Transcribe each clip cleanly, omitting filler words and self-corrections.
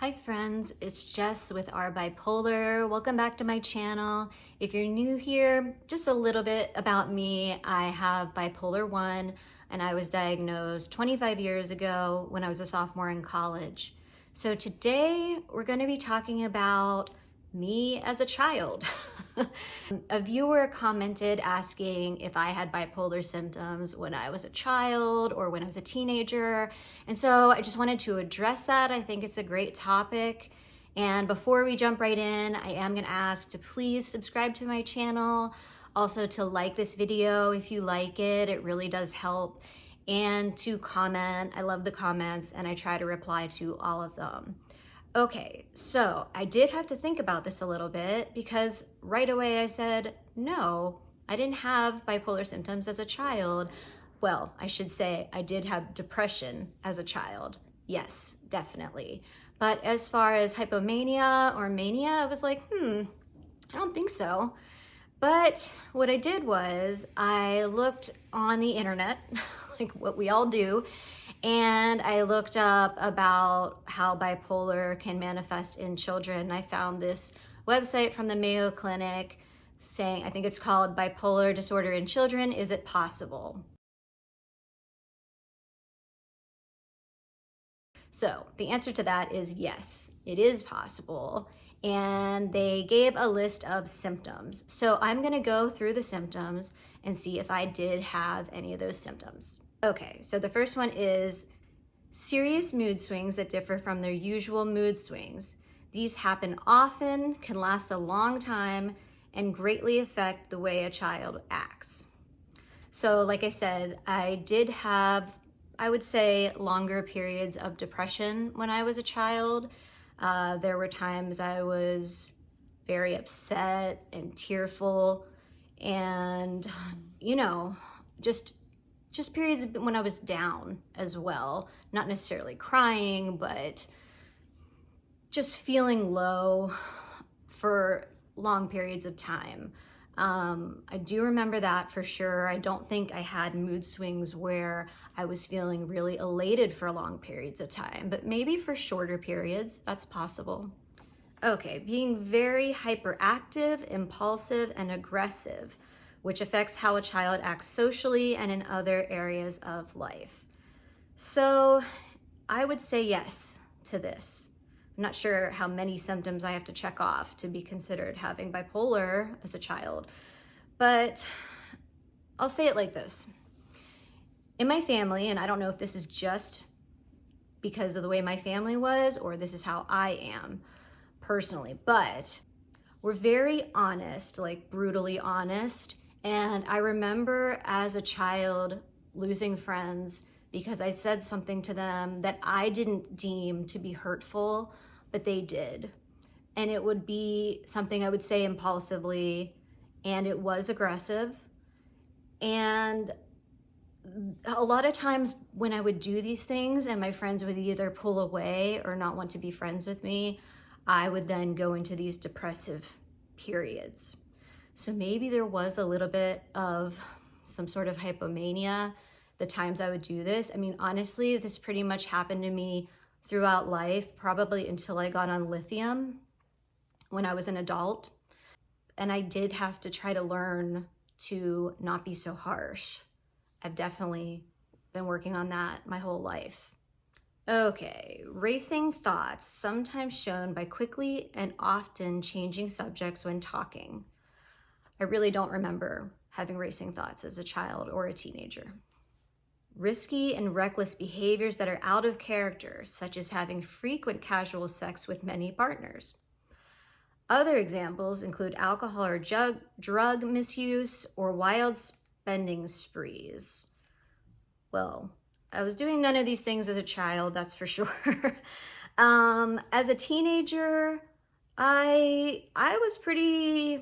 Hi friends, it's Jess with Our Bipolar. Welcome back to my channel. If you're new here, just a little bit about me. I have bipolar 1 and I was diagnosed 25 years ago when I was a sophomore in college. So today we're going to be talking about me as a child. A viewer commented asking if I had bipolar symptoms when I was a child or when I was a teenager. And so I just wanted to address that. I think it's a great topic. And before we jump right in, I am going to ask to please subscribe to my channel. Also to like this video if you like it. It really does help. And to comment. I love the comments and I try to reply to all of them. Okay, so I did have to think about this a little bit because right away I said, no, I didn't have bipolar symptoms as a child. Well, I should say I did have depression as a child. Yes, definitely. But as far as hypomania or mania, I was like, I don't think so. But what I did was I looked on the internet, like what we all do, and I looked up about how bipolar can manifest in children. I found this website from the Mayo Clinic saying, I think it's called Bipolar Disorder in Children, Is It Possible? So the answer to that is yes, it is possible. And they gave a list of symptoms. So I'm gonna go through the symptoms and see if I did have any of those symptoms. Okay, so the first one is serious mood swings that differ from their usual mood swings. These happen often, can last a long time, and greatly affect the way a child acts. So like I said, I did have, I would say, longer periods of depression when I was a child. There were times I was very upset and tearful and, just periods when I was down as well. Not necessarily crying, but just feeling low for long periods of time. I do remember that for sure. I don't think I had mood swings where I was feeling really elated for long periods of time, but maybe for shorter periods, that's possible. Okay, being very hyperactive, impulsive, and aggressive, which affects how a child acts socially and in other areas of life. So I would say yes to this. I'm not sure how many symptoms I have to check off to be considered having bipolar as a child, but I'll say it like this. In my family, and I don't know if this is just because of the way my family was or this is how I am personally, but we're very honest, like brutally honest. And I remember as a child losing friends because I said something to them that I didn't deem to be hurtful, but they did. And it would be something I would say impulsively, and it was aggressive. And a lot of times when I would do these things and my friends would either pull away or not want to be friends with me, I would then go into these depressive periods. So maybe there was a little bit of some sort of hypomania the times I would do this. I mean, honestly, this pretty much happened to me throughout life, probably until I got on lithium when I was an adult. And I did have to try to learn to not be so harsh. I've definitely been working on that my whole life. Okay, racing thoughts, sometimes shown by quickly and often changing subjects when talking. I really don't remember having racing thoughts as a child or a teenager. Risky and reckless behaviors that are out of character, such as having frequent casual sex with many partners. Other examples include alcohol or drug misuse or wild spending sprees. Well, I was doing none of these things as a child, that's for sure. As a teenager, I was pretty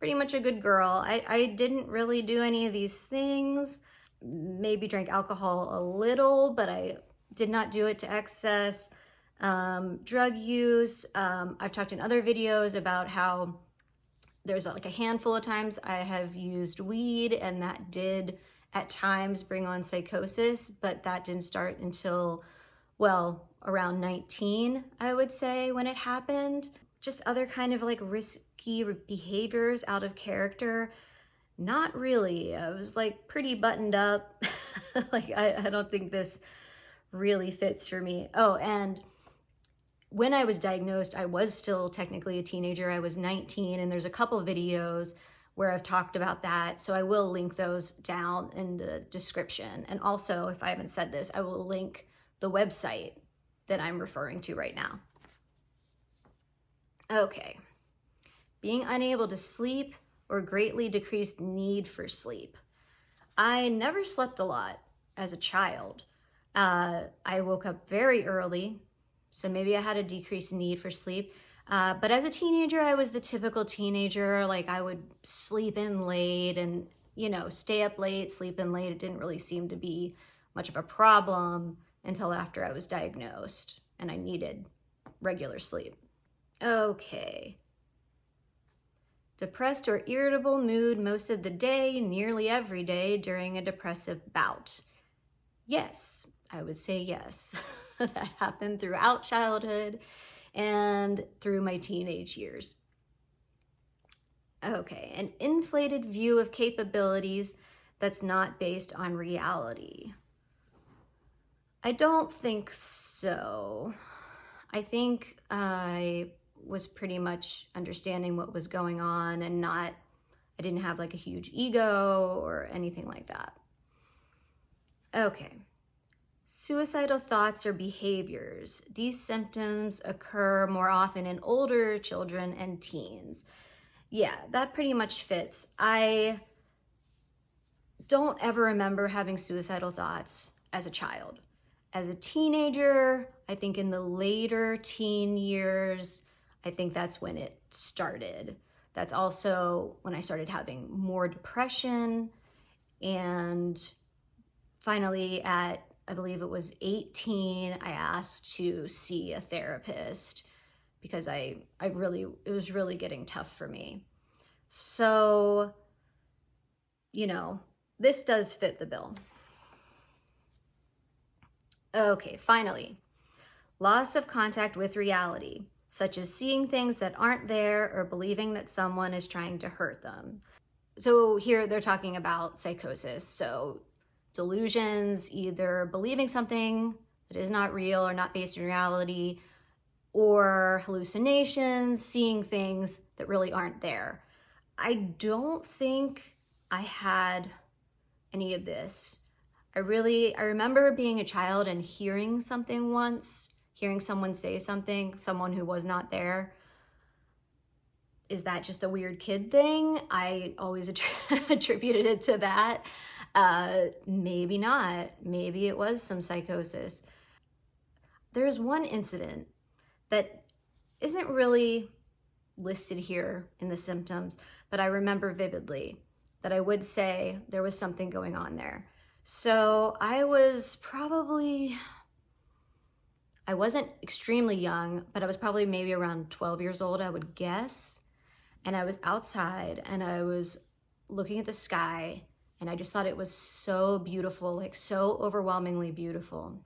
much a good girl. I didn't really do any of these things. Maybe drank alcohol a little, but I did not do it to excess. Drug use. I've talked in other videos about how there's like a handful of times I have used weed and that did at times bring on psychosis, but that didn't start until well, around 19, I would say, when it happened. Just other kind of like risky behaviors out of character. Not really. I was like pretty buttoned up. Like, I don't think this really fits for me. Oh, and when I was diagnosed, I was still technically a teenager. I was 19, and there's a couple videos where I've talked about that. So I will link those down in the description. And also, if I haven't said this, I will link the website that I'm referring to right now. Okay. Being unable to sleep or greatly decreased need for sleep. I never slept a lot as a child. I woke up very early, so maybe I had a decreased need for sleep. But as a teenager, I was the typical teenager. Like, I would sleep in late and, you know, stay up late, sleep in late. It didn't really seem to be much of a problem until after I was diagnosed and I needed regular sleep. Okay. Depressed or irritable mood most of the day, nearly every day during a depressive bout. Yes, I would say yes. That happened throughout childhood and through my teenage years. Okay, an inflated view of capabilities that's not based on reality. I don't think so. I think I was pretty much understanding what was going on and I didn't have like a huge ego or anything like that. Okay. Suicidal thoughts or behaviors. These symptoms occur more often in older children and teens. Yeah, that pretty much fits. I don't ever remember having suicidal thoughts as a child. As a teenager, I think in the later teen years, I think that's when it started. That's also when I started having more depression. And finally at, I believe it was 18, I asked to see a therapist because it was really getting tough for me. So, you know, this does fit the bill. Okay, finally, loss of contact with reality, such as seeing things that aren't there or believing that someone is trying to hurt them. So here they're talking about psychosis. So delusions, either believing something that is not real or not based in reality, or hallucinations, seeing things that really aren't there. I don't think I had any of this. I remember being a child and hearing something once, hearing someone say something, someone who was not there. Is that just a weird kid thing? I always attributed it to that. Maybe not. Maybe it was some psychosis. There's one incident that isn't really listed here in the symptoms, but I remember vividly that I would say there was something going on there. So I wasn't extremely young, but I was probably maybe around 12 years old, I would guess. And I was outside and I was looking at the sky and I just thought it was so beautiful, like so overwhelmingly beautiful.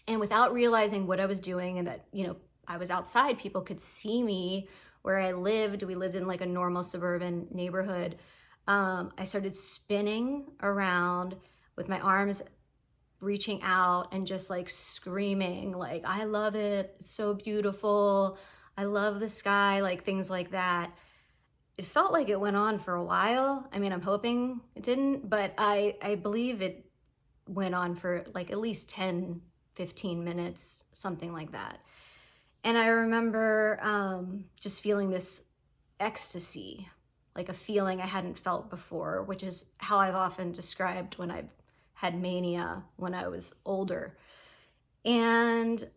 And without realizing what I was doing and that, you know, I was outside, people could see me where I lived. We lived in like a normal suburban neighborhood. I started spinning around with my arms reaching out and just like screaming, like, I love it. It's so beautiful. I love the sky, like things like that. It felt like it went on for a while. I mean, I'm hoping it didn't, but I believe it went on for like at least 10, 15 minutes, something like that. And I remember just feeling this ecstasy, like a feeling I hadn't felt before, which is how I've often described when I've had mania when I was older. And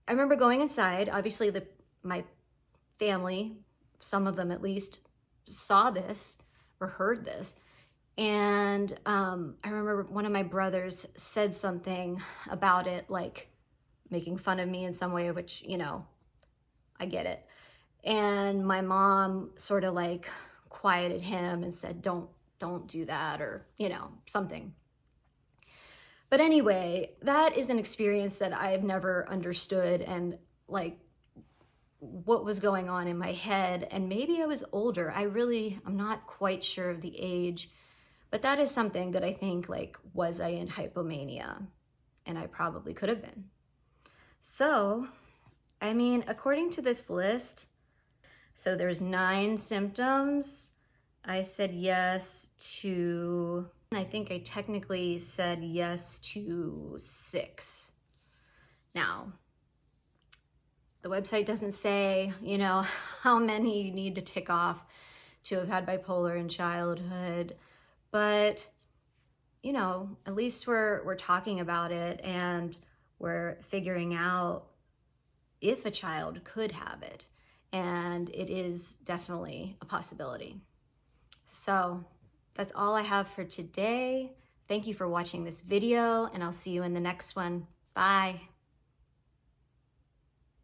I remember going inside. Obviously my family, some of them at least, saw this or heard this. And I remember one of my brothers said something about it, like making fun of me in some way, which, you know, I get it. And my mom sort of like quieted him and said, don't do that, or, you know, something. But anyway, that is an experience that I've never understood, and like what was going on in my head. And maybe I was older. I'm not quite sure of the age, but that is something that I think, like, was I in hypomania? And I probably could have been. So, I mean, according to this list, so there's 9 symptoms. I said yes to, I think I technically said yes to 6. Now, the website doesn't say, you know, how many you need to tick off to have had bipolar in childhood, but, you know, at least we're talking about it, and we're figuring out if a child could have it, and it is definitely a possibility. So that's all I have for today. Thank you for watching this video, and I'll see you in the next one. Bye.